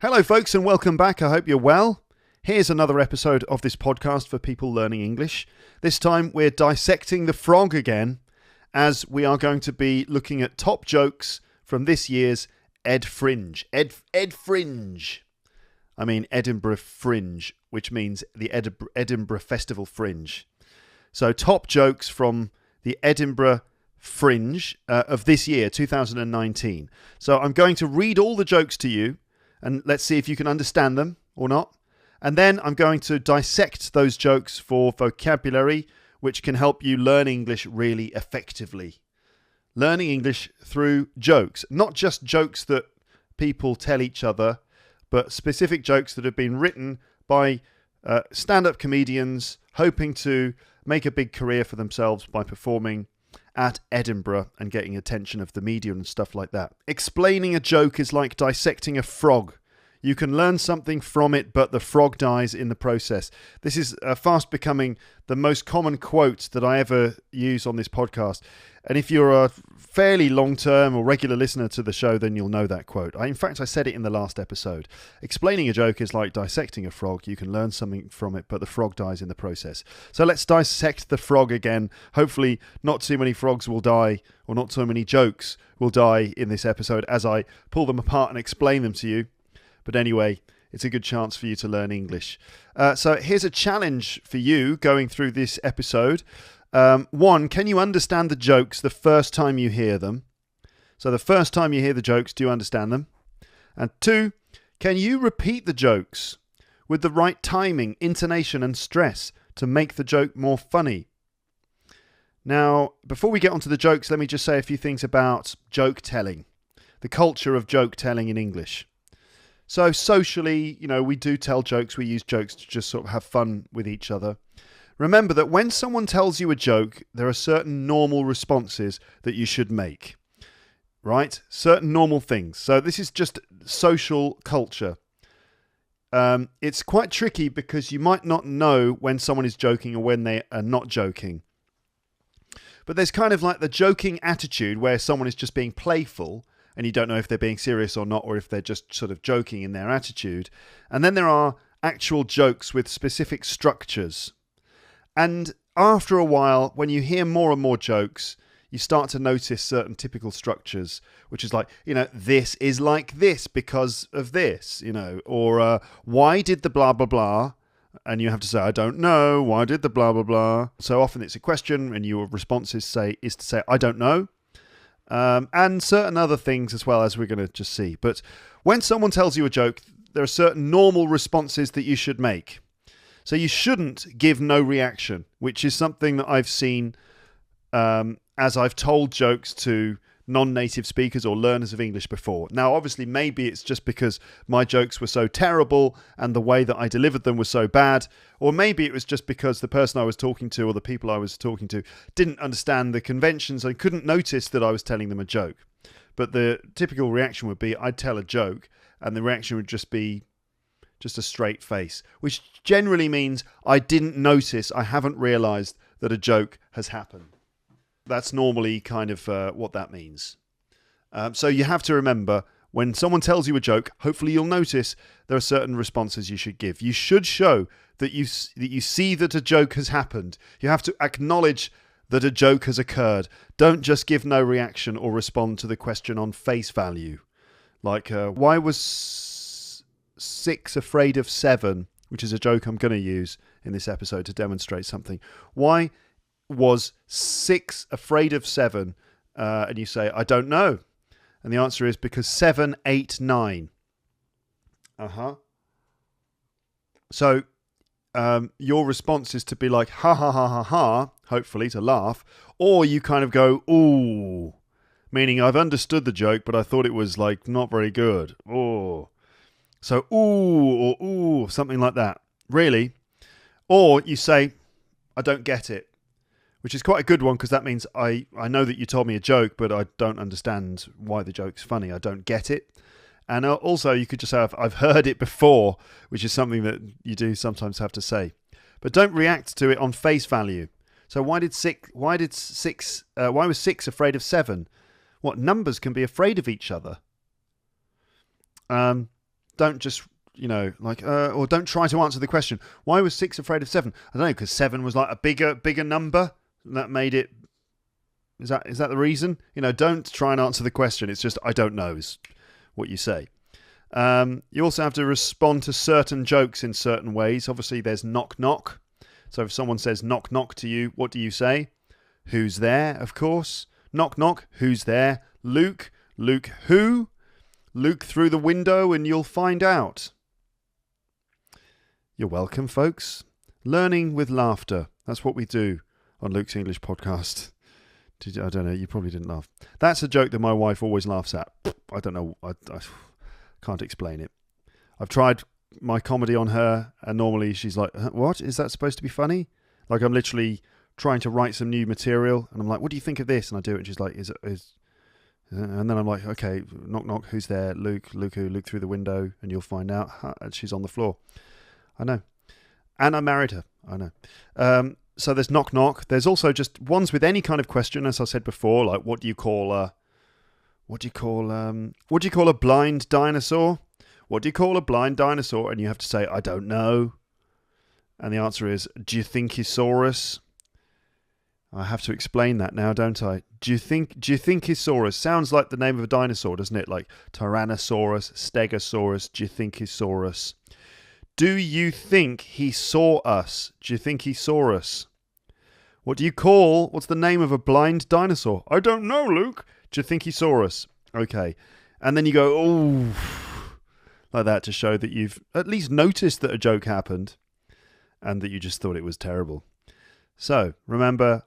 Hello folks and welcome back. I hope you're well. Here's another episode of this podcast for people learning English. This time we're dissecting the frog again, as we are going to be looking at top jokes from this year's Fringe. Fringe. I mean Edinburgh Fringe, which means the Edinburgh Festival Fringe. So top jokes from the Edinburgh Fringe of this year, 2019. So I'm going to read all the jokes to you, and let's see if you can understand them or not. And then I'm going to dissect those jokes for vocabulary, which can help you learn English really effectively. Learning English through jokes, not just jokes that people tell each other, but specific jokes that have been written by stand-up comedians hoping to make a big career for themselves by performing at Edinburgh and getting attention of the media and stuff like that. Explaining a joke is like dissecting a frog. You can learn something from it, but the frog dies in the process. This is fast becoming the most common quote that I ever use on this podcast. And if you're a fairly long-term or regular listener to the show, then you'll know that quote. In fact, I said it in the last episode. Explaining a joke is like dissecting a frog. You can learn something from it, but the frog dies in the process. So let's dissect the frog again. Hopefully not too many frogs will die, or not too many jokes will die in this episode as I pull them apart and explain them to you. But anyway, it's a good chance for you to learn English. So here's a challenge for you going through this episode. One, can you understand the jokes the first time you hear them? So the first time you hear the jokes, do you understand them? And two, can you repeat the jokes with the right timing, intonation and stress to make the joke more funny? Now, before we get onto the jokes, let me just say a few things about joke telling, the culture of joke telling in English. So socially, we do tell jokes. We use jokes to just sort of have fun with each other. Remember that when someone tells you a joke, there are certain normal responses that you should make, right? Certain normal things. So this is just social culture. It's quite tricky because you might not know when someone is joking or when they are not joking. But there's kind of like the joking attitude where someone is just being playful, and you don't know if they're being serious or not, or if they're just sort of joking in their attitude. And then there are actual jokes with specific structures. And after a while, when you hear more and more jokes, you start to notice certain typical structures, which is like, this is like this because of this, or why did the blah, blah, blah? And you have to say, I don't know. Why did the blah, blah, blah? So often it's a question and your response is to say, I don't know. And certain other things as well, as we're going to just see. But when someone tells you a joke, there are certain normal responses that you should make. So you shouldn't give no reaction, which is something that I've seen as I've told jokes to non-native speakers or learners of English before. Now, obviously, maybe it's just because my jokes were so terrible and the way that I delivered them was so bad. Or maybe it was just because the person I was talking to or the people I was talking to didn't understand the conventions and couldn't notice that I was telling them a joke. But the typical reaction would be I'd tell a joke and the reaction would just be just a straight face, which generally means I didn't notice, I haven't realised that a joke has happened. That's normally kind of what that means. So you have to remember, when someone tells you a joke, hopefully you'll notice there are certain responses you should give. You should show that you see that a joke has happened. You have to acknowledge that a joke has occurred. Don't just give no reaction or respond to the question on face value. Like, why was 6 afraid of 7? Which is a joke I'm going to use in this episode to demonstrate something. Why was 6 afraid of 7? And you say, I don't know. And the answer is because 7, 8, 9. So your response is to be like, ha, ha, ha, ha, ha, hopefully to laugh. Or you kind of go, ooh, meaning I've understood the joke, but I thought it was like not very good. Oh. So, ooh, or ooh, something like that. Really? Or you say, I don't get it. Which is quite a good one because that means I know that you told me a joke, but I don't understand why the joke's funny. I don't get it. And also you could just say, I've heard it before, which is something that you do sometimes have to say. But don't react to it on face value. So why was 6 afraid of 7? What, numbers can be afraid of each other? don't just, or don't try to answer the question. Why was 6 afraid of 7? I don't know, because 7 was like a bigger number. And that made it... Is that the reason? Don't try and answer the question. It's just, I don't know, is what you say. You also have to respond to certain jokes in certain ways. Obviously, there's knock knock. So if someone says knock knock to you, what do you say? Who's there, of course. Knock knock, who's there? Luke. Luke who? Luke through the window and you'll find out. You're welcome, folks. Learning with laughter. That's what we do on Luke's English podcast. I don't know, you probably didn't laugh. That's a joke that my wife always laughs at. I don't know, I can't explain it. I've tried my comedy on her, and normally she's like, what? Is that supposed to be funny? Like, I'm literally trying to write some new material, and I'm like, what do you think of this? And I do it, and she's like, is and then I'm like, okay, knock knock, who's there? Luke who? Luke through the window, and you'll find out. And she's on the floor. I know. And I married her. I know. So there's knock knock. There's also just ones with any kind of question, as I said before, like what do you call a blind dinosaur? What do you call a blind dinosaur? And you have to say, I don't know. And the answer is, do you think thesaurus? I have to explain that now, don't I? Do you think thesaurus sounds like the name of a dinosaur, doesn't it? Like Tyrannosaurus, Stegosaurus, do you think thesaurus? Do you think he saw us? Do you think he saw us? What's the name of a blind dinosaur? I don't know, Luke. Do you think he saw us? Okay. And then you go, oh, like that to show that you've at least noticed that a joke happened and that you just thought it was terrible. So remember,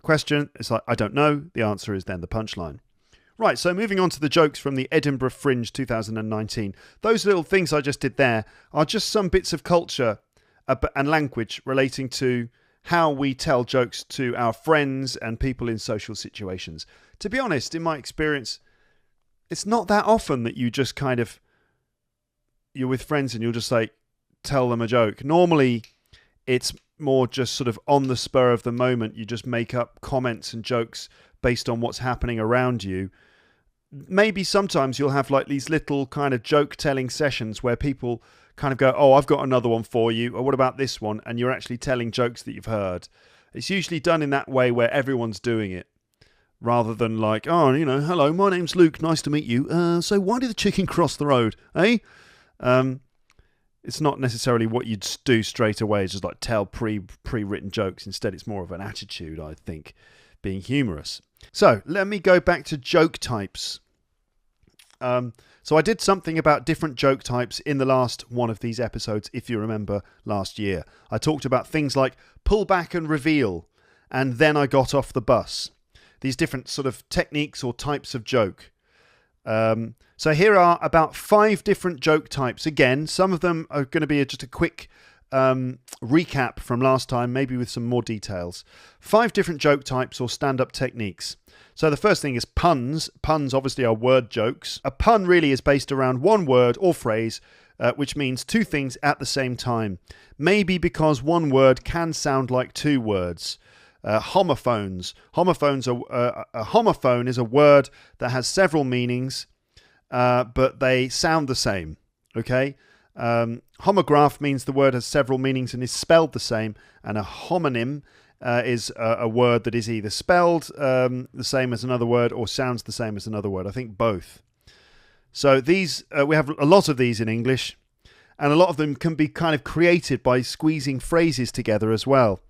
question, it's like, I don't know. The answer is then the punchline. Right, so moving on to the jokes from the Edinburgh Fringe 2019. Those little things I just did there are just some bits of culture and language relating to how we tell jokes to our friends and people in social situations. To be honest, in my experience, it's not that often that you just you're with friends and you'll just like tell them a joke. Normally, it's more just sort of on the spur of the moment. You just make up comments and jokes based on what's happening around you. Maybe sometimes you'll have like these little kind of joke telling sessions where people kind of go, oh, I've got another one for you, or what about this one? And you're actually telling jokes that you've heard. It's usually done in that way where everyone's doing it, rather than like, oh, hello, my name's Luke, nice to meet you. So why did the chicken cross the road, eh? It's not necessarily what you'd do straight away. It's just like tell pre-written jokes. Instead, it's more of an attitude, I think, being humorous. So let me go back to joke types. So I did something about different joke types in the last one of these episodes, if you remember last year. I talked about things like pull back and reveal, and then I got off the bus. These different sort of techniques or types of joke. So here are about 5 different joke types. Again, some of them are going to be just a quick recap from last time, maybe with some more details. 5 different joke types or stand-up techniques. So the first thing is puns. Puns obviously are word jokes. A pun really is based around one word or phrase, which means 2 things at the same time. Maybe because one word can sound like 2 words. Homophones. A homophone is a word that has several meanings, but they sound the same. Okay? Homograph means the word has several meanings and is spelled the same, and a homonym is a word that is either spelled the same as another word or sounds the same as another word. I think both. So these we have a lot of these in English, and a lot of them can be kind of created by squeezing phrases together as well.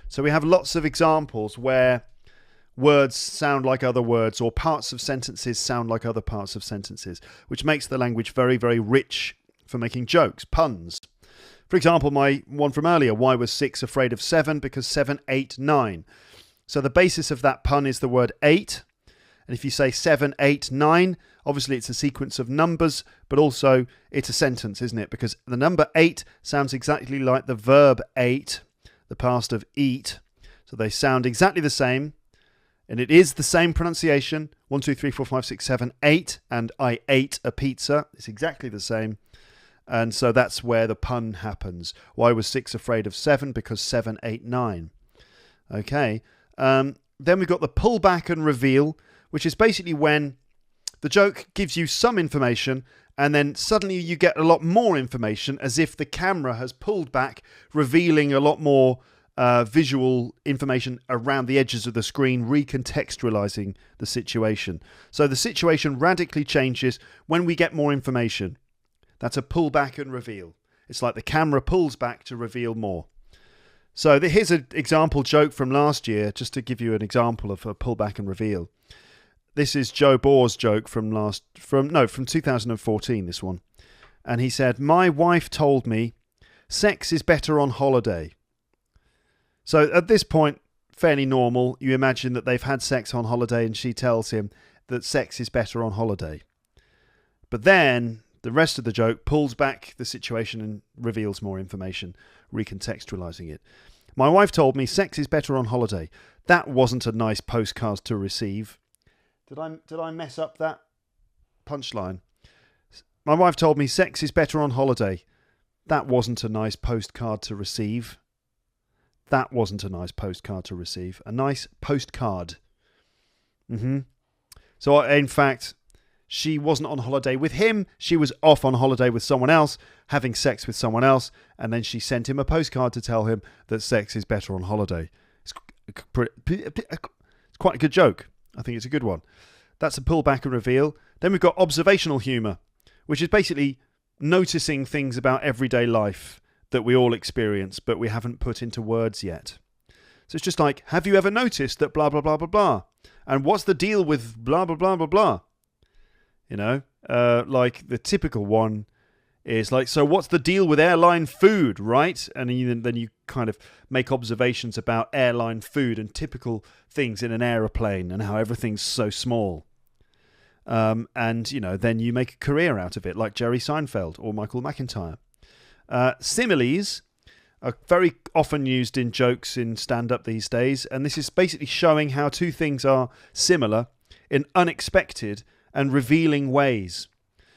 So we have lots of examples where words sound like other words or parts of sentences sound like other parts of sentences, which makes the language very, very rich for making jokes, puns. For example, my one from earlier, why was 6 afraid of 7? Because 7, 8, 9. So the basis of that pun is the word 8. And if you say 7, 8, 9, obviously it's a sequence of numbers, but also it's a sentence, isn't it? Because the number 8 sounds exactly like the verb ate, the past of eat. So they sound exactly the same. And it is the same pronunciation. 1, 2, 3, 4, 5, 6, 7, 8. And I ate a pizza. It's exactly the same. And so that's where the pun happens. Why was 6 afraid of 7? Because 7, 8, 9. Okay. Then we've got the pull back and reveal, which is basically when the joke gives you some information and then suddenly you get a lot more information as if the camera has pulled back, revealing a lot more visual information around the edges of the screen, recontextualizing the situation. So the situation radically changes when we get more information. That's a pull back and reveal. It's like the camera pulls back to reveal more. So here's an example joke from last year, just to give you an example of a pull back and reveal. This is Joe Bohr's joke from 2014, this one. And he said, "My wife told me sex is better on holiday." So at this point, fairly normal. You imagine that they've had sex on holiday and she tells him that sex is better on holiday. But then the rest of the joke pulls back the situation and reveals more information, recontextualizing it. "My wife told me sex is better on holiday. That wasn't a nice postcard to receive." Did I mess up that punchline? "My wife told me sex is better on holiday. That wasn't a nice postcard to receive." That wasn't a nice postcard to receive. A nice postcard. So, in fact, she wasn't on holiday with him. She was off on holiday with someone else, having sex with someone else, and then she sent him a postcard to tell him that sex is better on holiday. It's quite a good joke. I think it's a good one. That's a pull back and reveal. Then we've got observational humour, which is basically noticing things about everyday life that we all experience, but we haven't put into words yet. So it's just like, have you ever noticed that blah, blah, blah, blah, blah? And what's the deal with blah, blah, blah, blah, blah? You know, like the typical one is like, so what's the deal with airline food, right? And then you kind of make observations about airline food and typical things in an aeroplane and how everything's so small. And, you know, then you make a career out of it, like Jerry Seinfeld or Michael McIntyre. Similes are very often used in jokes in stand-up these days, and this is basically showing how two things are similar in unexpected and revealing ways.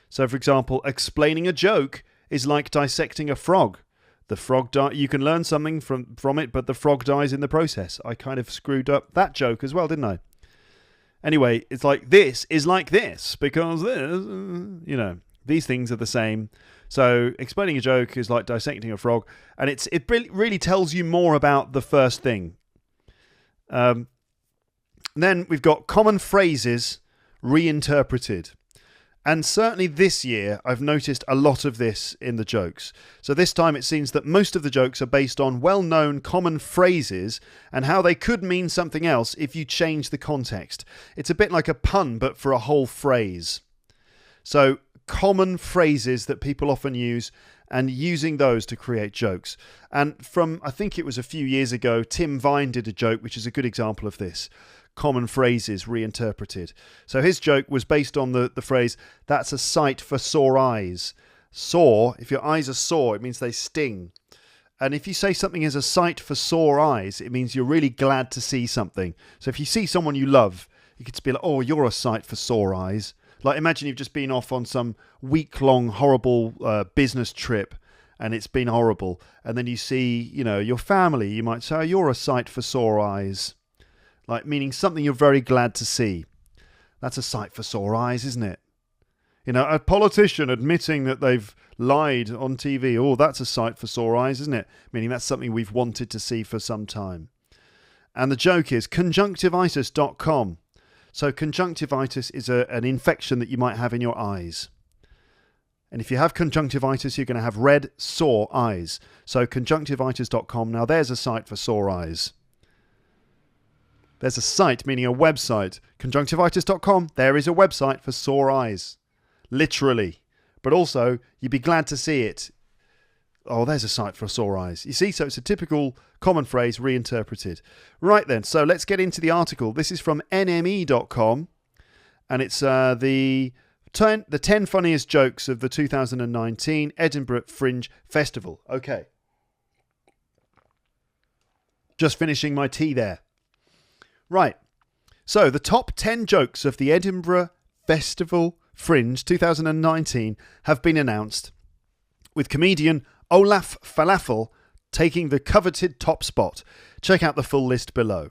So, for example, explaining a joke is like dissecting a frog. The frog you can learn something from it, but the frog dies in the process. I kind of screwed up that joke as well, didn't I? Anyway, it's like this is like this because this, you know, these things are the same. So explaining a joke is like dissecting a frog, and it really tells you more about the first thing. Then we've got common phrases reinterpreted. And certainly this year, I've noticed a lot of this in the jokes. So this time it seems that most of the jokes are based on well-known common phrases and how they could mean something else if you change the context. It's a bit like a pun, but for a whole phrase. So common phrases that people often use and using those to create jokes. And from, I think it was a few years ago, Tim Vine did a joke, which is a good example of this. Common phrases reinterpreted. So his joke was based on the phrase, "That's a sight for sore eyes." Sore, if your eyes are sore, it means they sting. And if you say something is a sight for sore eyes, it means you're really glad to see something. So if you see someone you love, you could be like, "Oh, you're a sight for sore eyes." Like, imagine you've just been off on some week-long horrible business trip, and it's been horrible. And then you see, you know, your family. You might say, "Oh, you're a sight for sore eyes." Like, meaning something you're very glad to see. That's a sight for sore eyes, isn't it? You know, a politician admitting that they've lied on TV. Oh, that's a sight for sore eyes, isn't it? Meaning that's something we've wanted to see for some time. And the joke is conjunctivitis.com. So conjunctivitis is an infection that you might have in your eyes. And if you have conjunctivitis, you're going to have red, sore eyes. So conjunctivitis.com. Now there's a site for sore eyes. There's a site, meaning a website. Conjunctivitis.com, there is a website for sore eyes. Literally. But also, you'd be glad to see it. Oh, there's a site for sore eyes. You see, so it's a typical common phrase reinterpreted. Right then, so let's get into the article. This is from nme.com, and it's the 10 funniest jokes of the 2019 Edinburgh Fringe Festival. Okay. Just finishing my tea there. Right. So, the top 10 jokes of the Edinburgh Festival Fringe 2019 have been announced, with comedian Olaf Falafel taking the coveted top spot. Check out the full list below.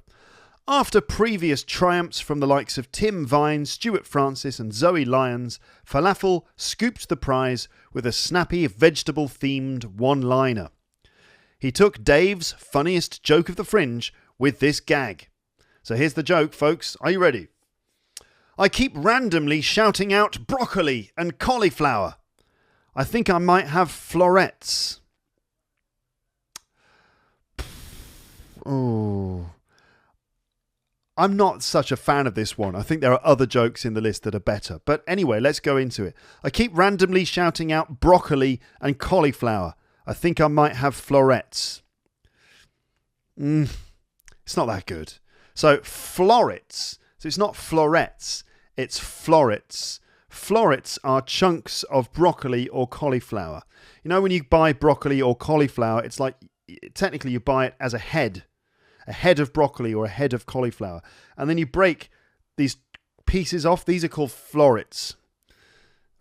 After previous triumphs from the likes of Tim Vine, Stuart Francis and Zoe Lyons, Falafel scooped the prize with a snappy vegetable-themed one-liner. He took Dave's funniest joke of the Fringe with this gag. So here's the joke, folks. Are you ready? I keep randomly shouting out broccoli and cauliflower. I think I might have florets. Oh... I'm not such a fan of this one. I think there are other jokes in the list that are better. But anyway, let's go into it. I keep randomly shouting out broccoli and cauliflower. I think I might have florets. It's not that good. So florets. So it's not florets. It's florets. Florets are chunks of broccoli or cauliflower. You know, when you buy broccoli or cauliflower, it's like technically you buy it as a head of broccoli or a head of cauliflower. And then you break these pieces off. These are called florets.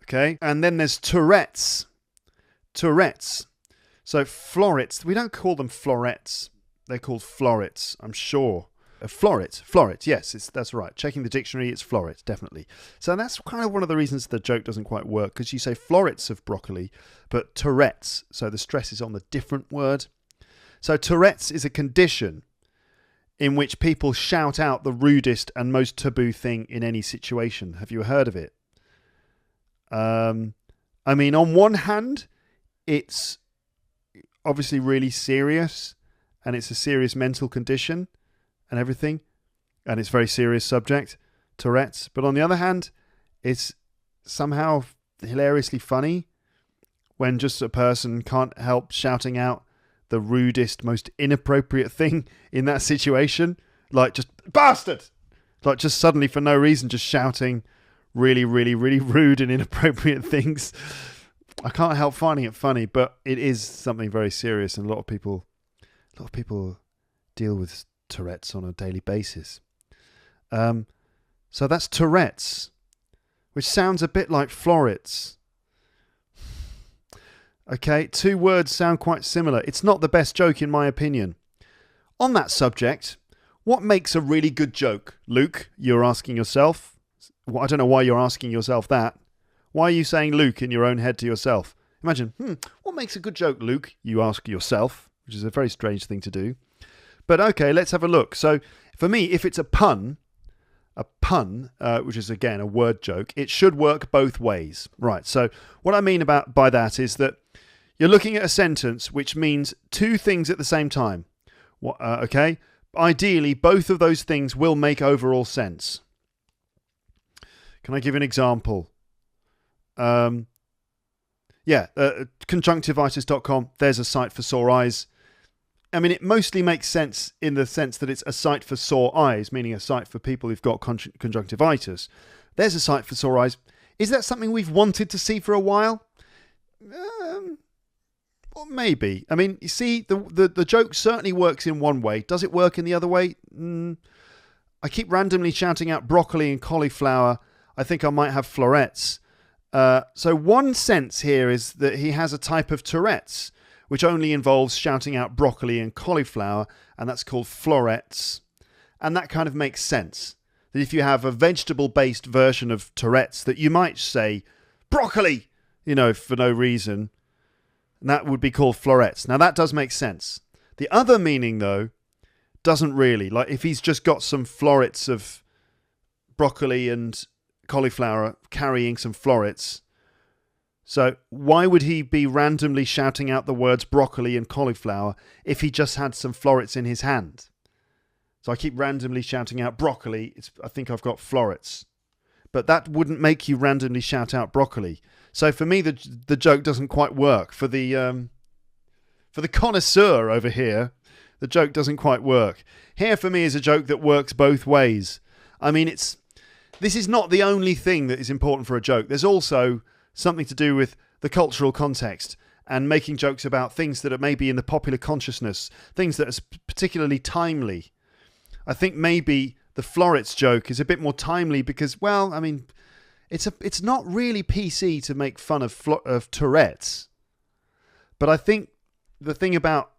Okay? And then there's tourettes. Tourettes. So florets, we don't call them florets. They're called florets, I'm sure. Floret, yes, that's right. Checking the dictionary, it's floret, definitely. So that's kind of one of the reasons the joke doesn't quite work, because you say florets of broccoli, but tourettes, so the stress is on the different word. So tourettes is a condition in which people shout out the rudest and most taboo thing in any situation. Have you heard of it? I mean, on one hand, it's obviously really serious, and it's a serious mental condition and everything, and it's a very serious subject, Tourette's. But on the other hand, it's somehow hilariously funny when just a person can't help shouting out the rudest, most inappropriate thing in that situation. Like just, bastard! Like just suddenly for no reason, just shouting really, really, really rude and inappropriate things. I can't help finding it funny, but it is something very serious, and a lot of people deal with Tourette's on a daily basis. So that's Tourette's, which sounds a bit like florets. Okay, two words sound quite similar. It's not the best joke in my opinion. On that subject, what makes a really good joke? Luke, you're asking yourself. Well, I don't know why you're asking yourself that. Why are you saying Luke in your own head to yourself? Imagine, what makes a good joke, Luke? You ask yourself, which is a very strange thing to do. But okay, let's have a look. So for me, if it's a pun, which is again a word joke, it should work both ways. Right, so what I mean by that is that you're looking at a sentence which means two things at the same time. Okay? Ideally, both of those things will make overall sense. Can I give an example? Conjunctivitis.com, there's a site for sore eyes. I mean, it mostly makes sense in the sense that it's a site for sore eyes, meaning a site for people who've got conjunctivitis. There's a site for sore eyes. Is that something we've wanted to see for a while? Well, maybe. I mean, you see, the joke certainly works in one way. Does it work in the other way? I keep randomly shouting out broccoli and cauliflower. I think I might have florets. So one sense here is that he has a type of Tourette's, which only involves shouting out broccoli and cauliflower, and that's called florets. And that kind of makes sense. That if you have a vegetable-based version of Tourette's, that you might say, broccoli, for no reason, and that would be called florets. Now, that does make sense. The other meaning, though, doesn't really. Like, if he's just got some florets of broccoli and cauliflower carrying some florets. So why would he be randomly shouting out the words broccoli and cauliflower if he just had some florets in his hand? So I keep randomly shouting out broccoli. I think I've got florets. But that wouldn't make you randomly shout out broccoli. So for me, the joke doesn't quite work. For the connoisseur over here, the joke doesn't quite work. Here for me is a joke that works both ways. I mean, this is not the only thing that is important for a joke. There's also something to do with the cultural context and making jokes about things that are maybe in the popular consciousness, things that are particularly timely. I think maybe the florets joke is a bit more timely because, well, I mean, it's not really PC to make fun of Tourette's. But I think the thing about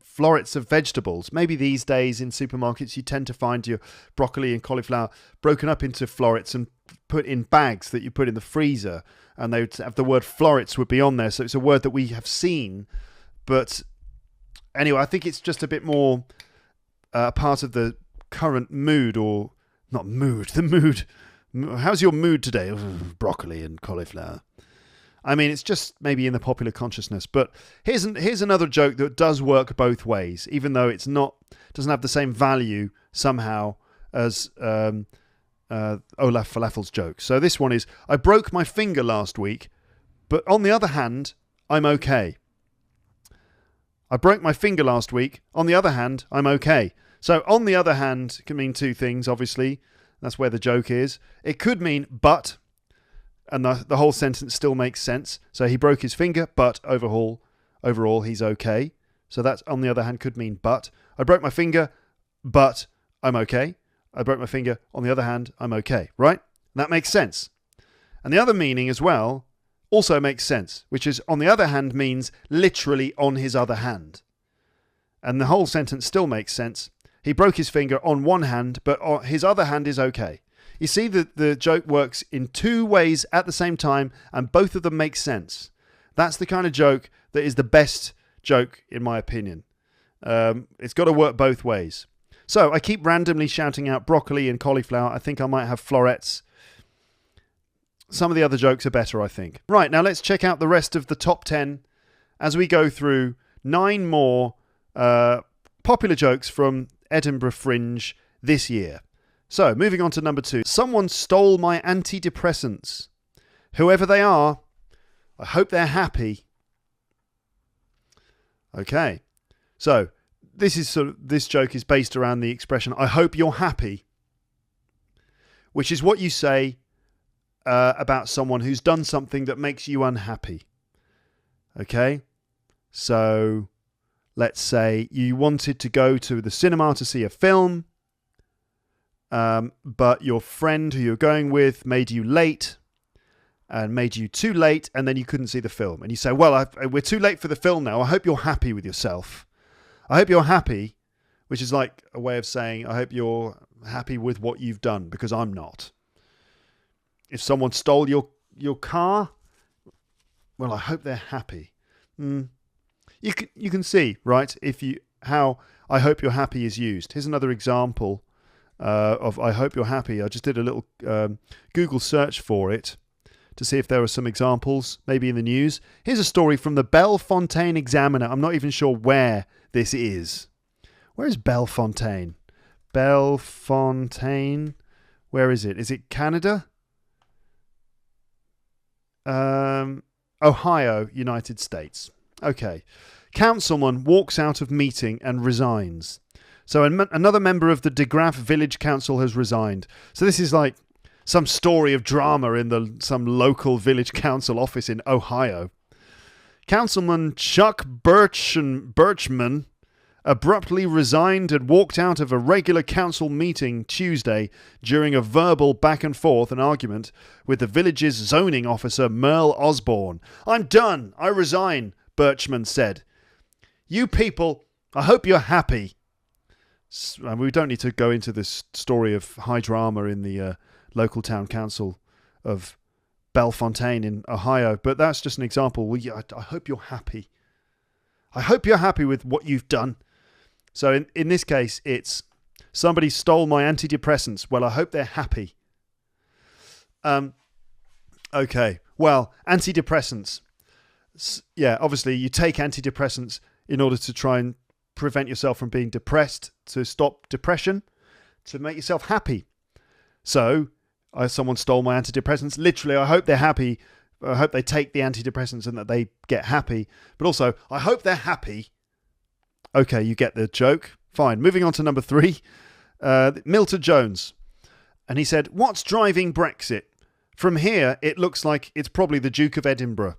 florets of vegetables. Maybe these days in supermarkets you tend to find your broccoli and cauliflower broken up into florets and put in bags that you put in the freezer, and they would have the word florets would be on there, so it's a word that we have seen. But anyway, I think it's just a bit more part of the current mood, or not mood, the mood. How's your mood today? Broccoli and cauliflower. I mean, it's just maybe in the popular consciousness. But here's another joke that does work both ways, even though it's not, doesn't have the same value somehow as Olaf Falafel's joke. So this one is, I broke my finger last week, but on the other hand, I'm okay. I broke my finger last week. On the other hand, I'm okay. So on the other hand can mean two things, obviously. That's where the joke is. It could mean but, and the whole sentence still makes sense. So he broke his finger, but overall he's okay. So that's, on the other hand, could mean but. I broke my finger, but I'm okay. I broke my finger. On the other hand, I'm okay. Right? That makes sense. And the other meaning as well also makes sense, which is on the other hand means literally on his other hand. And the whole sentence still makes sense. He broke his finger on one hand, but his other hand is okay. You see that the joke works in two ways at the same time, and both of them make sense. That's the kind of joke that is the best joke, in my opinion. It's got to work both ways. So I keep randomly shouting out broccoli and cauliflower. I think I might have florets. Some of the other jokes are better, I think. Right, now let's check out the rest of the top 10 as we go through 9 more popular jokes from Edinburgh Fringe this year. So, moving on to number 2. Someone stole my antidepressants. Whoever they are, I hope they're happy. Okay. So, this joke is based around the expression, I hope you're happy, which is what you say about someone who's done something that makes you unhappy. Okay? So, let's say you wanted to go to the cinema to see a film, but your friend who you're going with made you late and made you too late, and then you couldn't see the film. And you say, well, we're too late for the film now. I hope you're happy with yourself. I hope you're happy, which is like a way of saying, I hope you're happy with what you've done, because I'm not. If someone stole your car, well, I hope they're happy. You can see, right, how I hope you're happy is used. Here's another example of I hope you're happy. I just did a little Google search for it to see if there were some examples, maybe in the news. Here's a story from the Bellefontaine Examiner. I'm not even sure where this is. Where is Bellefontaine? Bellefontaine. Where is it? Is it Canada? Ohio, United States. Okay. Councilman walks out of meeting and resigns. So another member of the De Graaf Village Council has resigned. So this is like some story of drama in some local village council office in Ohio. Councilman Chuck Birchman abruptly resigned and walked out of a regular council meeting Tuesday during a verbal back and forth and argument with the village's zoning officer Merle Osborne. I'm done. I resign, Birchman said. You people, I hope you're happy. We don't need to go into this story of high drama in the local town council of Bellefontaine in Ohio, but that's just an example. I hope you're happy. I hope you're happy with what you've done. So in this case, it's somebody stole my antidepressants. Well, I hope they're happy. Okay. Well, antidepressants. Yeah, obviously you take antidepressants in order to try and prevent yourself from being depressed, to stop depression, to make yourself happy. So, someone stole my antidepressants. Literally, I hope they're happy. I hope they take the antidepressants and that they get happy. But also, I hope they're happy. Okay, you get the joke. Fine. Moving on to number 3. Milton Jones. And he said, what's driving Brexit? From here, it looks like it's probably the Duke of Edinburgh.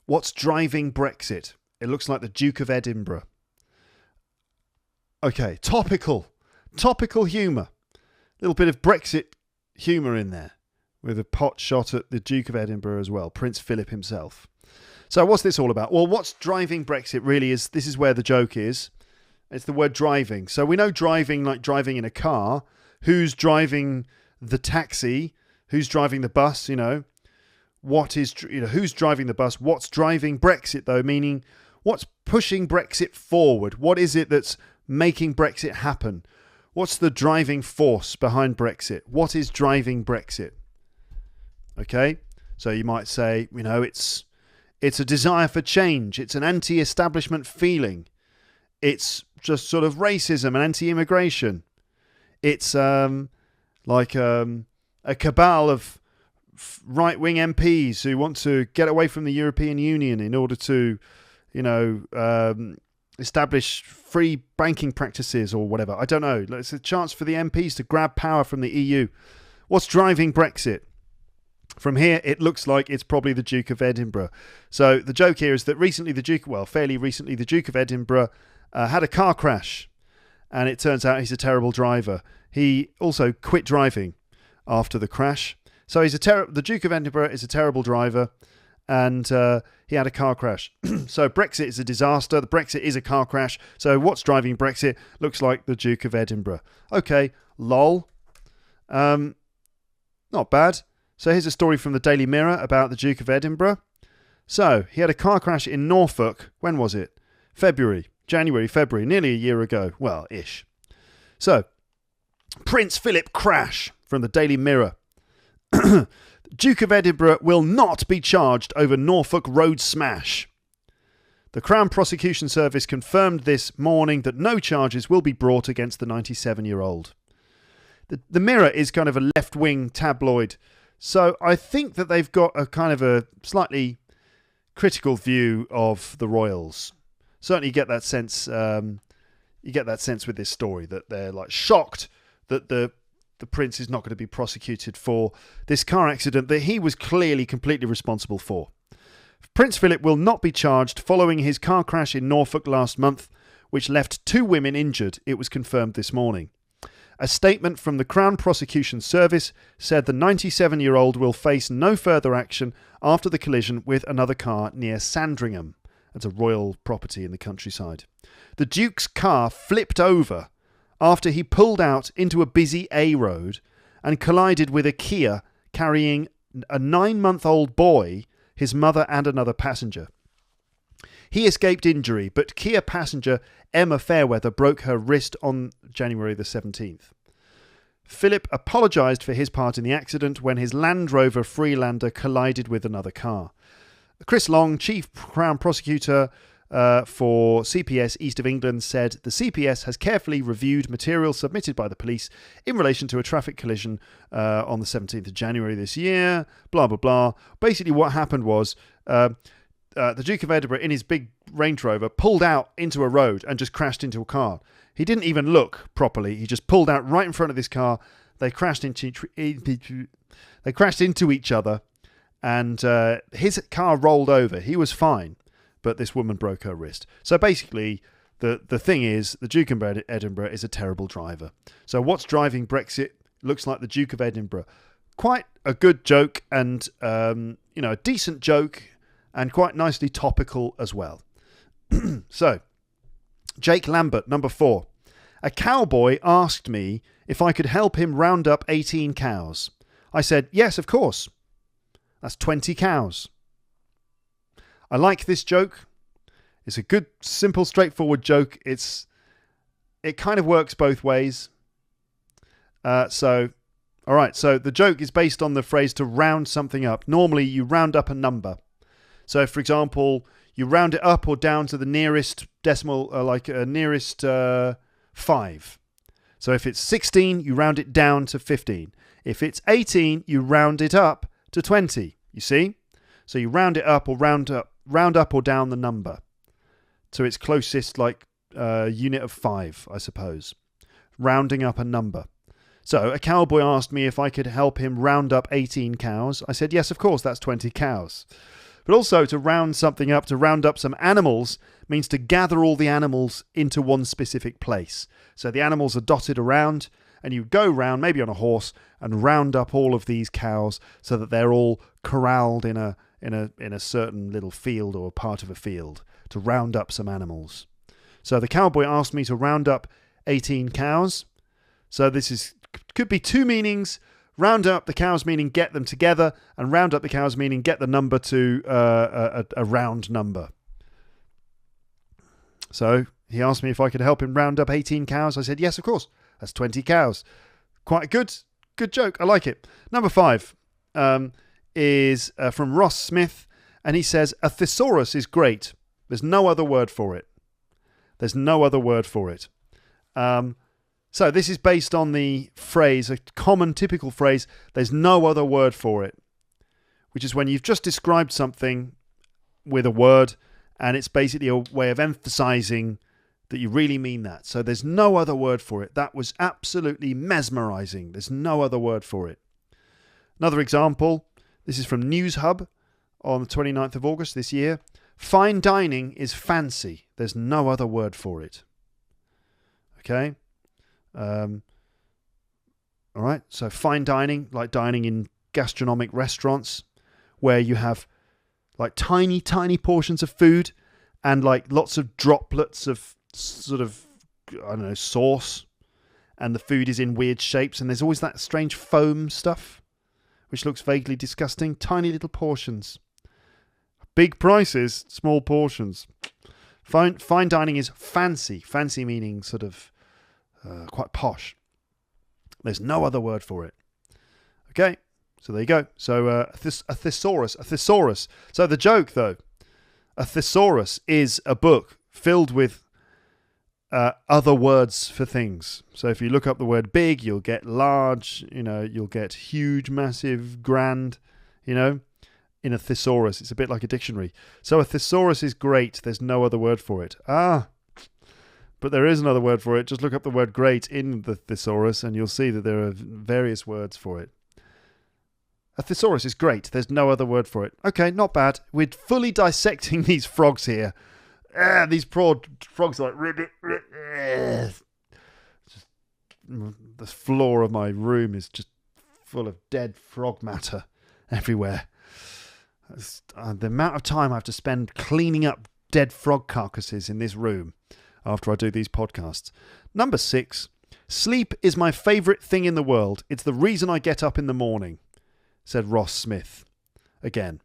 What's driving Brexit? It looks like the Duke of Edinburgh. Okay, topical humour. A little bit of Brexit humour in there, with a pot shot at the Duke of Edinburgh as well, Prince Philip himself. So what's this all about? Well, what's driving Brexit really is, this is where the joke is. It's the word driving. So we know driving, like driving in a car. Who's driving the taxi? Who's driving the bus? Who's driving the bus? What's driving Brexit, though? Meaning, what's pushing Brexit forward? What is it that's making Brexit happen? What's the driving force behind Brexit? What is driving Brexit? Okay, so you might say, it's a desire for change. It's an anti-establishment feeling. It's just sort of racism and anti-immigration. It's like a cabal of right-wing MPs who want to get away from the European Union in order to, establish free banking practices or whatever. I don't know. It's a chance for the MPs to grab power from the EU. What's driving Brexit? From here, it looks like it's probably the Duke of Edinburgh. So the joke here is that fairly recently, the Duke of Edinburgh had a car crash, and it turns out he's a terrible driver. He also quit driving after the crash. So the Duke of Edinburgh is a terrible driver, and he had a car crash. So Brexit is a disaster. The Brexit is a car crash. So what's driving Brexit? Looks like the Duke of Edinburgh. Okay, lol. Not bad. So here's a story from the Daily Mirror about the Duke of Edinburgh. So he had a car crash in Norfolk. When was it? January, February, nearly a year ago. Well, ish. So, Prince Philip crash from the Daily Mirror. Duke of Edinburgh will not be charged over Norfolk road smash. The Crown Prosecution Service confirmed this morning that no charges will be brought against the 97-year-old. The Mirror is kind of a left-wing tabloid, so I think that they've got a kind of a slightly critical view of the royals. Certainly you get that sense. You get that sense with this story that they're like shocked that the prince is not going to be prosecuted for this car accident that he was clearly completely responsible for. Prince Philip will not be charged following his car crash in Norfolk last month, which left 2 women injured, it was confirmed this morning. A statement from the Crown Prosecution Service said the 97-year-old will face no further action after the collision with another car near Sandringham. That's a royal property in the countryside. The Duke's car flipped over after he pulled out into a busy A road and collided with a Kia carrying a 9-month-old boy, his mother and another passenger. He escaped injury, but Kia passenger Emma Fairweather broke her wrist on January the 17th. Philip apologised for his part in the accident when his Land Rover Freelander collided with another car. Chris Long, Chief Crown Prosecutor for CPS East of England, said the CPS has carefully reviewed material submitted by the police in relation to a traffic collision on the 17th of January this year, blah, blah, blah. Basically what happened was the Duke of Edinburgh in his big Range Rover pulled out into a road and just crashed into a car. He didn't even look properly. He just pulled out right in front of this car. They crashed into each other, and his car rolled over. He was fine, but this woman broke her wrist. So basically, the thing is, the Duke of Edinburgh is a terrible driver. So what's driving Brexit? Looks like the Duke of Edinburgh. Quite a good joke, and a decent joke, and quite nicely topical as well. So, Jake Lambert, number 4. A cowboy asked me if I could help him round up 18 cows. I said, yes, of course. That's 20 cows. I like this joke. It's a good, simple, straightforward joke. It kind of works both ways. So the joke is based on the phrase to round something up. Normally, you round up a number. So, for example, you round it up or down to the nearest decimal, nearest 5. So if it's 16, you round it down to 15. If it's 18, you round it up to 20. You see? So you round it up or round up or down the number to its closest unit of 5, I suppose. Rounding up a number. So a cowboy asked me if I could help him round up 18 cows. I said, yes, of course, that's 20 cows. But also to round something up, to round up some animals, means to gather all the animals into one specific place. So the animals are dotted around, and you go round, maybe on a horse, and round up all of these cows so that they're all corralled in in a certain little field or part of a field to round up some animals. So the cowboy asked me to round up 18 cows. So this could be two meanings. Round up the cows meaning get them together, and round up the cows meaning get the number to a round number. So he asked me if I could help him round up 18 cows. I said, yes, of course. That's 20 cows. Quite a good joke. I like it. Number 5 is from Ross Smith, and he says, a thesaurus is great. There's no other word for it. There's no other word for it. So this is based on the phrase, a common typical phrase, there's no other word for it, which is when you've just described something with a word and it's basically a way of emphasizing that you really mean that. So there's no other word for it. That was absolutely mesmerizing. There's no other word for it. Another example, this is from News Hub on the 29th of August this year. Fine dining is fancy. There's no other word for it. Okay? All right, so fine dining, like dining in gastronomic restaurants where you have like tiny portions of food and like lots of droplets of sort of, I don't know, sauce, and the food is in weird shapes, and there's always that strange foam stuff which looks vaguely disgusting. Tiny little portions. Big prices, small portions. Fine dining is fancy. Fancy meaning sort of quite posh. There's no other word for it. Okay, so there you go. So a thesaurus. So the joke, though, a thesaurus is a book filled with other words for things. So if you look up the word big, you'll get large, you'll get huge, massive, grand, in a thesaurus. It's a bit like a dictionary. So a thesaurus is great. There's no other word for it. But there is another word for it. Just look up the word great in the thesaurus and you'll see that there are various words for it. A thesaurus is great. There's no other word for it. Okay, not bad. We're fully dissecting these frogs here. These poor frogs are like... Just, the floor of my room is just full of dead frog matter everywhere. The amount of time I have to spend cleaning up dead frog carcasses in this room after I do these podcasts. Number 6, sleep is my favourite thing in the world. It's the reason I get up in the morning, said Ross Smith. Again,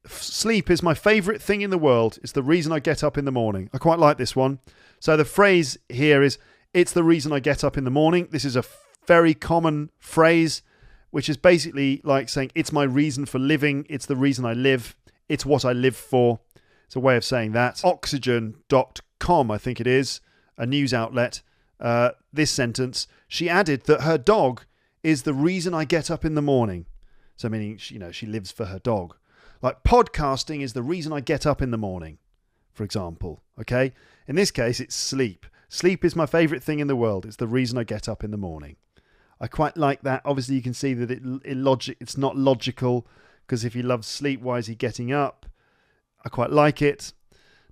sleep is my favourite thing in the world. It's the reason I get up in the morning. I quite like this one. So the phrase here is, it's the reason I get up in the morning. This is a very common phrase, which is basically like saying, it's my reason for living. It's the reason I live. It's what I live for. It's a way of saying that. Oxygen.com, I think it is, a news outlet. This sentence, she added that her dog is the reason I get up in the morning. So meaning, she lives for her dog. Like podcasting is the reason I get up in the morning, for example. Okay? In this case, it's sleep. Sleep is my favourite thing in the world. It's the reason I get up in the morning. I quite like that. Obviously, you can see that it's not logical, because if he loves sleep, why is he getting up? I quite like it.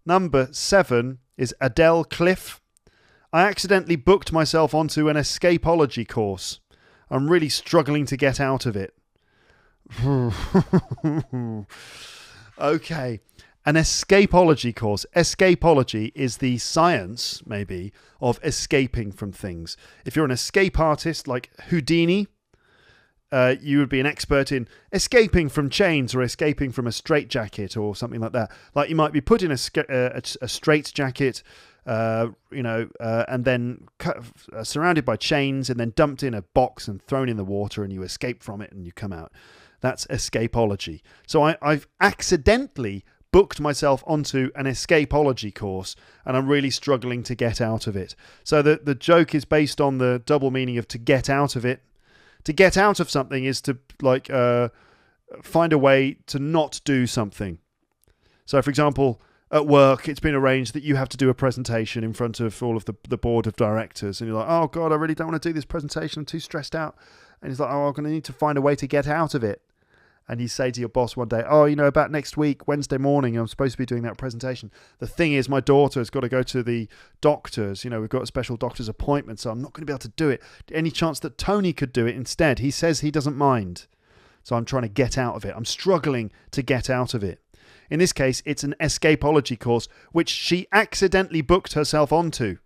Number 7 is Adele Cliff. I accidentally booked myself onto an escapology course. I'm really struggling to get out of it. Okay. An escapology course. Escapology is the science, maybe, of escaping from things. If you're an escape artist like Houdini, you would be an expert in escaping from chains or escaping from a straitjacket or something like that. Like you might be put in a straitjacket, and then surrounded by chains and then dumped in a box and thrown in the water, and you escape from it and you come out. That's escapology. So I've accidentally booked myself onto an escapology course, and I'm really struggling to get out of it. So the joke is based on the double meaning of to get out of it. To get out of something is to find a way to not do something. So, for example, at work, it's been arranged that you have to do a presentation in front of all of the board of directors, and you're like, oh God, I really don't want to do this presentation. I'm too stressed out. And he's like, oh, I'm going to need to find a way to get out of it. And you say to your boss one day, oh, about next week, Wednesday morning, I'm supposed to be doing that presentation. The thing is, my daughter has got to go to the doctors. We've got a special doctor's appointment, so I'm not going to be able to do it. Any chance that Tony could do it instead? He says he doesn't mind. So I'm trying to get out of it. I'm struggling to get out of it. In this case, it's an escapology course, which she accidentally booked herself onto.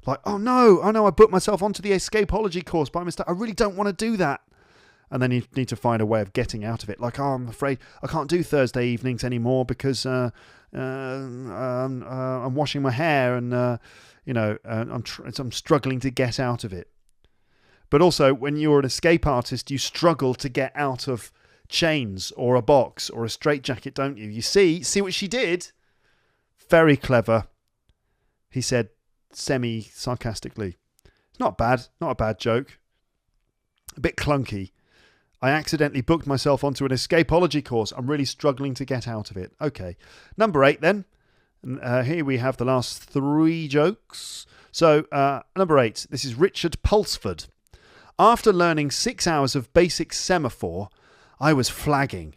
Like, oh no, I booked myself onto the escapology course by mistake. I really don't want to do that. And then you need to find a way of getting out of it. Like, oh, I'm afraid I can't do Thursday evenings anymore because I'm washing my hair and, I'm struggling to get out of it. But also, when you're an escape artist, you struggle to get out of chains or a box or a straitjacket, don't you? You see what she did? Very clever, he said semi-sarcastically. It's not bad, not a bad joke. A bit clunky. I accidentally booked myself onto an escapology course. I'm really struggling to get out of it. Okay. Number 8 then. Here we have the last 3 jokes. So, number 8. This is Richard Pulsford. After learning 6 hours of basic semaphore, I was flagging.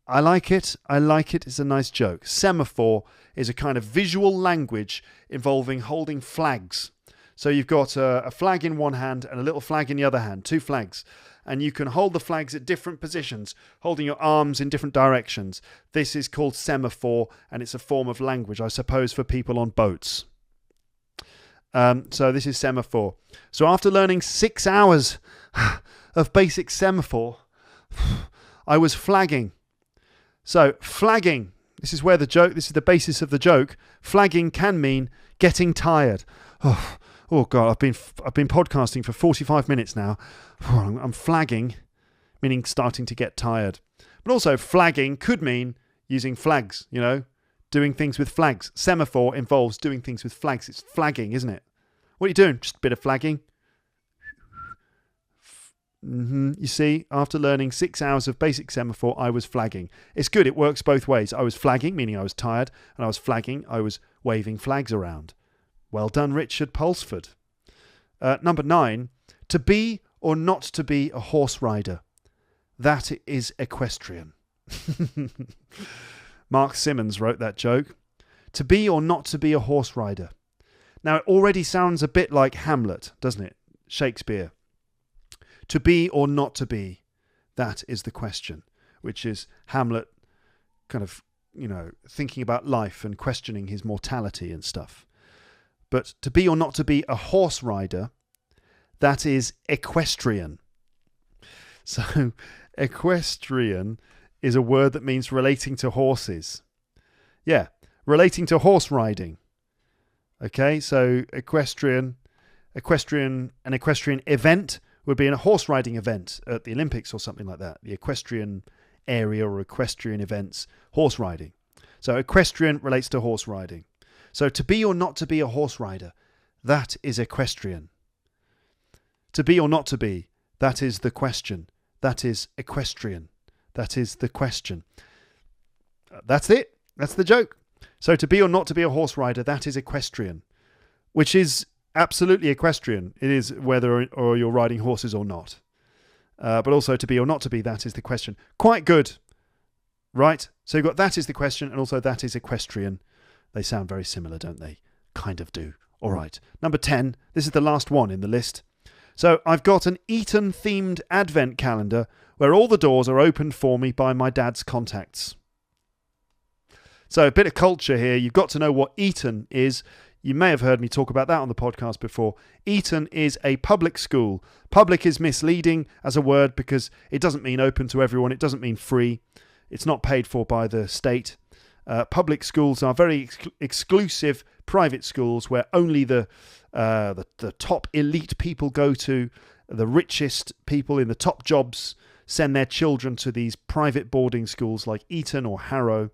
I like it. It's a nice joke. Semaphore is a kind of visual language involving holding flags. So you've got a flag in one hand and a little flag in the other hand, 2 flags. And you can hold the flags at different positions, holding your arms in different directions. This is called semaphore, and it's a form of language, I suppose, for people on boats. So this is semaphore. So after learning 6 hours of basic semaphore, I was flagging. So flagging, this is the basis of the joke. Flagging can mean getting tired. Oh God, I've been podcasting for 45 minutes now. I'm flagging, meaning starting to get tired. But also flagging could mean using flags, doing things with flags. Semaphore involves doing things with flags. It's flagging, isn't it? What are you doing? Just a bit of flagging. You see, after learning 6 hours of basic semaphore, I was flagging. It's good. It works both ways. I was flagging, meaning I was tired, and I was flagging, I was waving flags around. Well done, Richard Pulsford. Number 9, to be or not to be a horse rider. That is equestrian. Mark Simmons wrote that joke. To be or not to be a horse rider. Now, it already sounds a bit like Hamlet, doesn't it? Shakespeare. To be or not to be, that is the question, which is Hamlet kind of, thinking about life and questioning his mortality and stuff. But to be or not to be a horse rider, that is equestrian. So equestrian is a word that means relating to horses. Yeah, relating to horse riding. Okay, so an equestrian event would be a horse riding event at the Olympics or something like that. The equestrian area or equestrian events, horse riding. So equestrian relates to horse riding. So to be or not to be a horse rider, that is equestrian. To be or not to be, that is the question. That is equestrian. That is the question. That's it. That's the joke. So to be or not to be a horse rider, that is equestrian, which is absolutely equestrian. It is whether or you're riding horses or not. But also to be or not to be, that is the question. Quite good. Right? So you've got that is the question and also that is equestrian. They sound very similar, don't they? Kind of do. All right. Number 10. This is the last one in the list. So I've got an Eton-themed advent calendar where all the doors are opened for me by my dad's contacts. So a bit of culture here. You've got to know what Eton is. You may have heard me talk about that on the podcast before. Eton is a public school. Public is misleading as a word because it doesn't mean open to everyone. It doesn't mean free. It's not paid for by the state. Public schools are very exclusive private schools where only the top elite people go to. The richest people in the top jobs send their children to these private boarding schools like Eton or Harrow.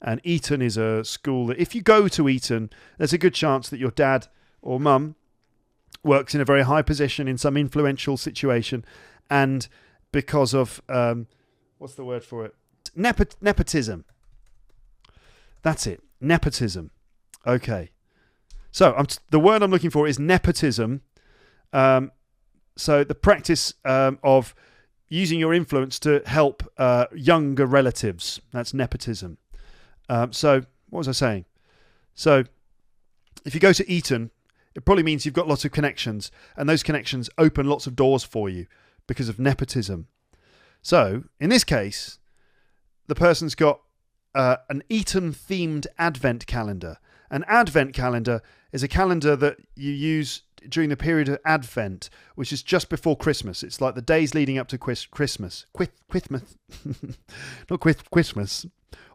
And Eton is a school that if you go to Eton, there's a good chance that your dad or mum works in a very high position in some influential situation. And because of, what's the word for it? Nepotism. That's it. Nepotism. Okay. So the word I'm looking for is nepotism. So the practice of using your influence to help younger relatives. That's nepotism. So what was I saying? So if you go to Eton, it probably means you've got lots of connections, and those connections open lots of doors for you because of nepotism. So, in this case, the person's got an Eton-themed advent calendar. An advent calendar is a calendar that you use during the period of Advent, which is just before Christmas. It's like the days leading up to Christmas. Quithmas. Not Christmas.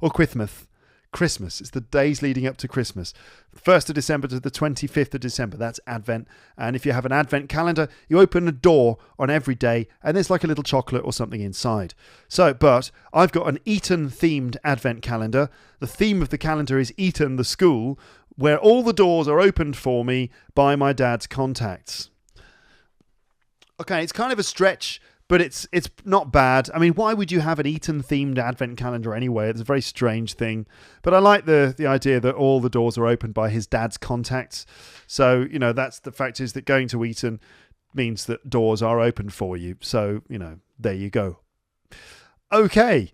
Or Quithmas. Christmas. It's the days leading up to Christmas. 1st of December to the 25th of December. That's Advent. And if you have an Advent calendar, you open a door on every day and there's like a little chocolate or something inside. So, but I've got an Eton-themed Advent calendar. The theme of the calendar is Eton, the school, where all the doors are opened for me by my dad's contacts. Okay, it's kind of a stretch, but it's not bad. I mean, why would you have an Eton-themed advent calendar anyway? It's a very strange thing. But I like the idea that all the doors are opened by his dad's contacts. So, that's the fact is that going to Eton means that doors are open for you. So, there you go. Okay.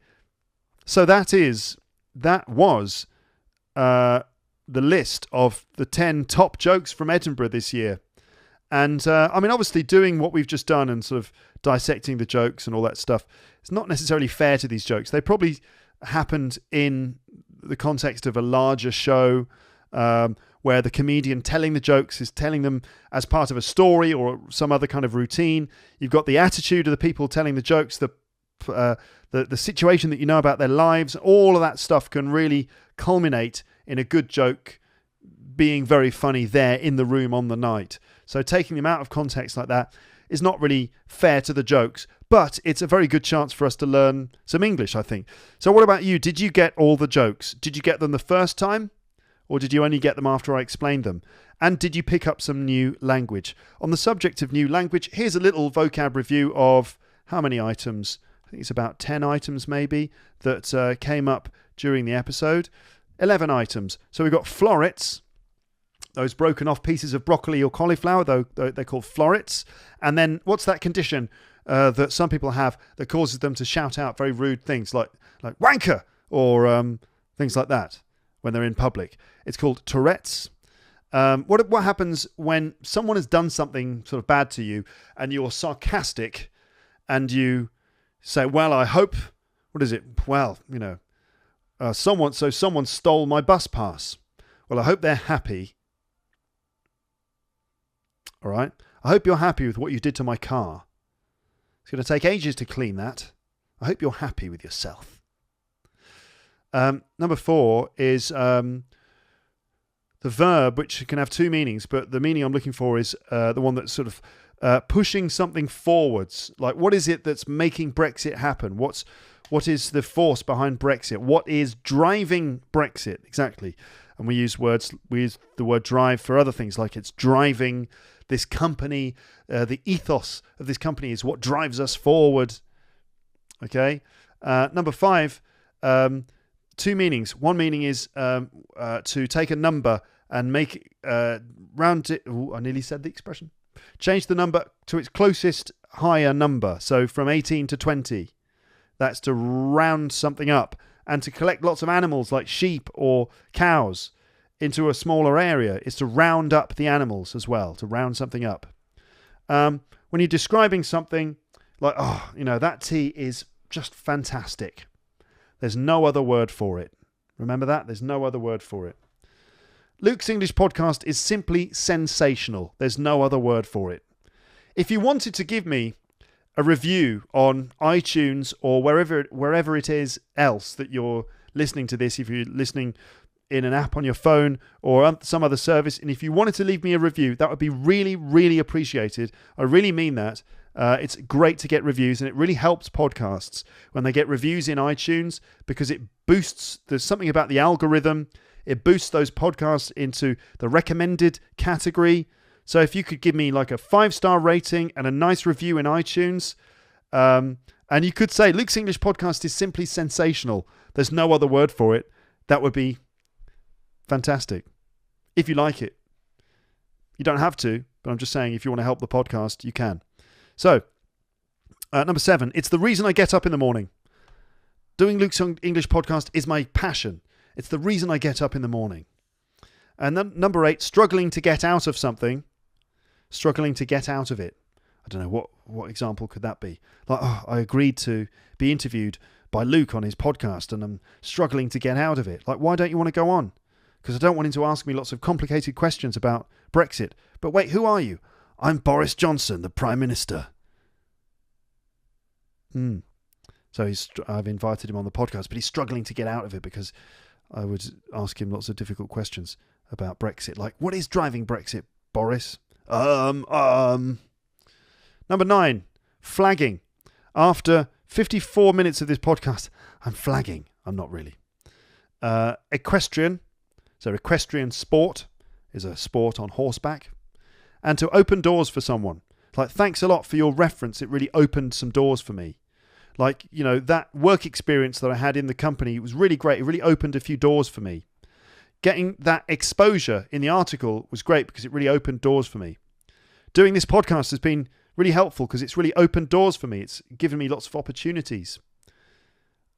So that was the list of the 10 top jokes from Edinburgh this year. And obviously doing what we've just done and sort of dissecting the jokes and all that stuff, it's not necessarily fair to these jokes. They probably happened in the context of a larger show where the comedian telling the jokes is telling them as part of a story or some other kind of routine. You've got the attitude of the people telling the jokes, the situation that you know about their lives. All of that stuff can really culminate in a good joke being very funny there in the room on the night. So taking them out of context like that is not really fair to the jokes, but it's a very good chance for us to learn some English, I think. So what about you? Did you get all the jokes? Did you get them the first time? Or did you only get them after I explained them? And did you pick up some new language? On the subject of new language, here's a little vocab review of how many items? I think it's about 10 items maybe that came up during the episode. 11 items. So we've got florets, those broken off pieces of broccoli or cauliflower, though they're called florets. And then what's that condition that some people have that causes them to shout out very rude things like wanker or things like that when they're in public? It's called Tourette's. What happens when someone has done something sort of bad to you and you're sarcastic and you say, well, I hope, what is it? Well, someone stole my bus pass. Well, I hope they're happy. All right. I hope you're happy with what you did to my car. It's going to take ages to clean that. I hope you're happy with yourself. Number 4 is the verb, which can have two meanings, but the meaning I'm looking for is the one that's sort of pushing something forwards. Like, what is it that's making Brexit happen? What is the force behind Brexit? What is driving Brexit? Exactly. And we use the word drive for other things, like it's driving this company. The ethos of this company is what drives us forward. Okay. Number 5, two meanings. One meaning is to take a number and make round it. Ooh, I nearly said the expression. Change the number to its closest higher number. So from 18 to 20. That's to round something up, and to collect lots of animals like sheep or cows into a smaller area is to round up the animals as well, to round something up. When you're describing something like, that tea is just fantastic. There's no other word for it. Remember that? There's no other word for it. Luke's English podcast is simply sensational. There's no other word for it. If you wanted to give me a review on iTunes or wherever it is else that you're listening to this, if you're listening in an app on your phone or some other service, and if you wanted to leave me a review, that would be really, really appreciated. I really mean that. It's great to get reviews, and it really helps podcasts when they get reviews in iTunes, because it boosts, there's something about the algorithm, it boosts those podcasts into the recommended category. So if you could give me like a 5-star rating and a nice review in iTunes, and you could say Luke's English podcast is simply sensational, there's no other word for it, that would be fantastic. If you like it. You don't have to, but I'm just saying if you want to help the podcast, you can. So, number 7, it's the reason I get up in the morning. Doing Luke's English podcast is my passion. It's the reason I get up in the morning. And then number 8, struggling to get out of something. Struggling to get out of it. I don't know, what example could that be? Like, oh, I agreed to be interviewed by Luke on his podcast and I'm struggling to get out of it. Like, why don't you want to go on? Because I don't want him to ask me lots of complicated questions about Brexit. But wait, who are you? I'm Boris Johnson, the Prime Minister. So I've invited him on the podcast, but he's struggling to get out of it because I would ask him lots of difficult questions about Brexit. Like, what is driving Brexit, Boris? Number 9, flagging. After 54 minutes of this podcast, I'm flagging. I'm not really. Equestrian. So equestrian sport is a sport on horseback. And to open doors for someone. Like, thanks a lot for your reference. It really opened some doors for me. Like, you know, that work experience that I had in the company, it was really great. It really opened a few doors for me. Getting that exposure in the article was great because it really opened doors for me. Doing this podcast has been really helpful because it's really opened doors for me. It's given me lots of opportunities.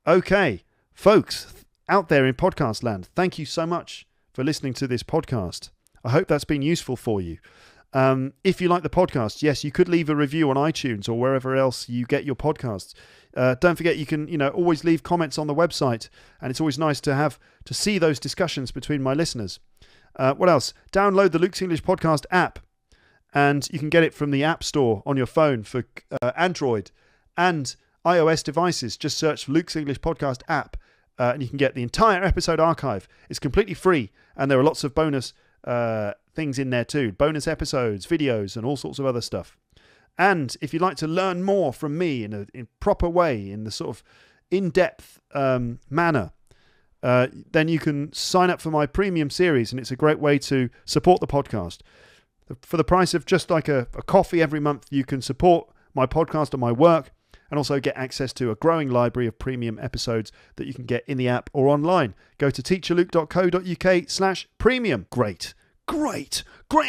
Okay, folks out there in podcast land, thank you so much for listening to this podcast. I hope that's been useful for you. If you like the podcast, yes, you could leave a review on iTunes or wherever else you get your podcasts. Don't forget, you can, always leave comments on the website, and it's always nice to see those discussions between my listeners. What else? Download the Luke's English Podcast app, and you can get it from the App Store on your phone for Android and iOS devices. Just search for Luke's English Podcast app, and you can get the entire episode archive. It's completely free, and there are lots of bonus things in there too. Bonus episodes, videos, and all sorts of other stuff. And if you'd like to learn more from me in a proper way, in the sort of in-depth manner, then you can sign up for my premium series, and it's a great way to support the podcast. For the price of just like a coffee every month, you can support my podcast and my work, and also get access to a growing library of premium episodes that you can get in the app or online. Go to teacherluke.co.uk/premium. Great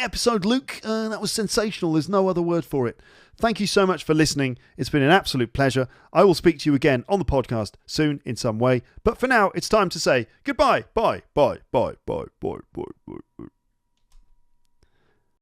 episode, Luke. That was sensational. There's no other word for it. Thank you so much for listening. It's been an absolute pleasure. I will speak to you again on the podcast soon in some way. But for now, it's time to say goodbye. Bye.